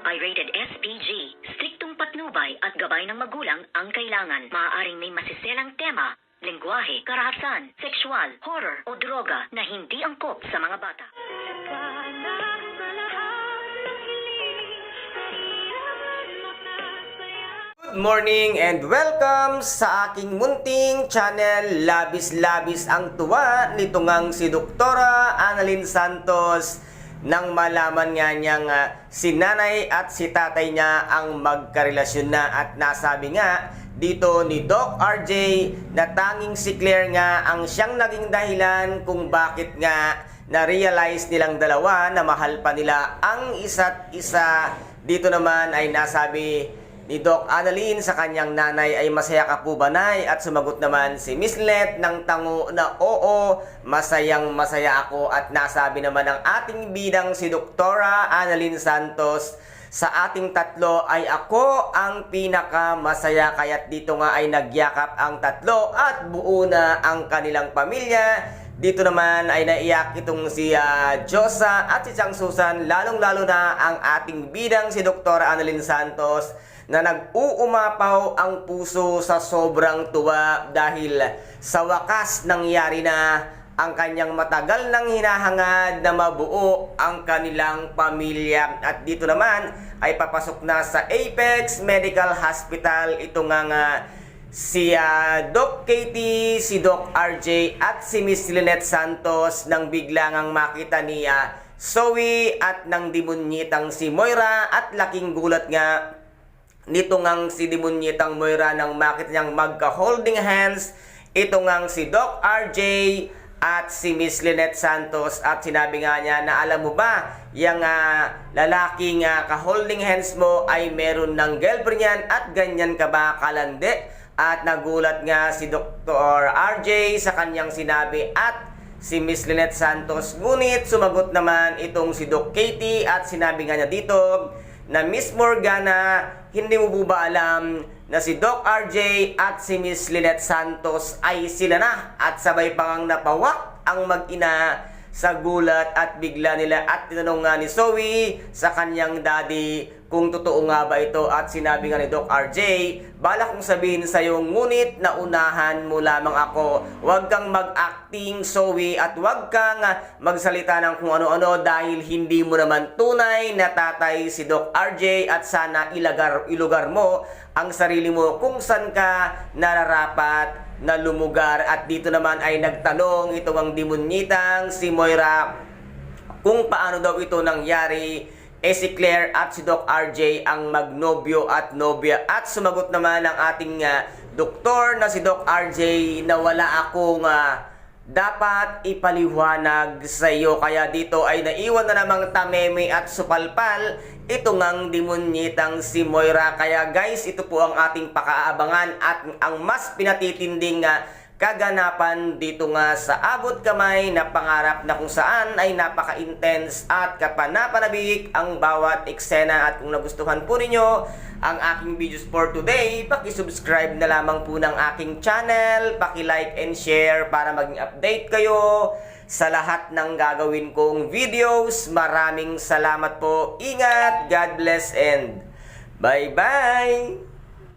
Pirated SPG. Striktong patnubay at gabay ng magulang ang kailangan. Maaaring may masiselang tema, lengguwahe, karahasan, sexual, horror o droga na hindi angkop sa mga bata. Good morning and welcome sa aking munting channel. Labis-labis ang tuwa nito ngang si Doktora Annalyn Santos nang malaman nga niyang si nanay at si tatay niya ang magkarelasyon na, at nasabi nga dito ni Doc RJ na tanging si Claire nga ang siyang naging dahilan kung bakit nga na-realize nilang dalawa na mahal pa nila ang isa't isa. Dito naman ay nasabi ni Doc Annalyn sa kanyang nanay ay masaya ka po ba, nay? At sumagot naman si Miss Let ng tango na oo, masayang masaya ako. At nasabi naman ng ating bidang si Doktora Annalyn Santos, sa ating tatlo ay ako ang pinaka masaya, kaya't dito nga ay nagyakap ang tatlo at buo na ang kanilang pamilya. Dito naman ay naiyak itong si Josa at si Chang Susan, lalong-lalo na ang ating bidang si Doktora Annalyn Santos na nag-uumapaw ang puso sa sobrang tuwa dahil sa wakas nangyari na ang kanyang matagal nang hinahangad na mabuo ang kanilang pamilya. At dito naman ay papasok na sa Apex Medical Hospital ito nga si Doc Katie, si Doc RJ at si Miss Lynette Santos nang bigla ngang makita niya Zoe at nang demunyitang si Moira, at laking gulat nga nito ngang si demunyitang Moira nang makita niyang magka-holding hands ito ngang si Doc RJ at si Miss Lynette Santos. At sinabi nga niya na alam mo ba, yung lalaking ka-holding hands mo ay meron ng girlfriend yan at ganyan ka ba kalandi? At nagulat nga si Dr. RJ sa kanyang sinabi at si Miss Lynette Santos. Ngunit sumagot naman itong si Doc Katie at sinabi nga niya dito na Miss Morgana, hindi mo po ba alam na si Doc RJ at si Miss Lynette Santos ay sila na? At sabay pang napawak ang mag-ina sa gulat at bigla nila, at tinanong nga ni Zoe sa kanyang daddy kung totoo nga ba ito. At sinabi nga ni Doc RJ, bala kong sabihin sa'yo, ngunit naunahan mo lamang ako. Huwag kang mag-acting, Zoe, at huwag kang magsalita ng kung ano-ano dahil hindi mo naman tunay na tatay si Doc RJ, at sana ilugar mo ang sarili mo kung saan ka nararapat na lumugar. At dito naman ay nagtanong ito ang demunyitang si Moira kung paano daw ito nangyari. Si Claire at si Doc RJ ang magnobyo at nobya, at sumagot naman ang ating doktor na si Doc RJ na wala akong dapat ipaliwanag sa iyo. Kaya dito ay naiwan na namang tameme at supalpal ito ngang demunyitang si Moira. Kaya guys, ito po ang ating pakaabangan at ang mas pinatitinding kaganapan dito nga sa abot kamay na pangarap na kung saan ay napaka-intense at kapanapanabik ang bawat eksena. At kung nagustuhan po ninyo ang aking videos for today, paki-subscribe na lamang po ng aking channel, paki-like and share para maging update kayo sa lahat ng gagawin kong videos. Maraming salamat po. Ingat, God bless and bye-bye!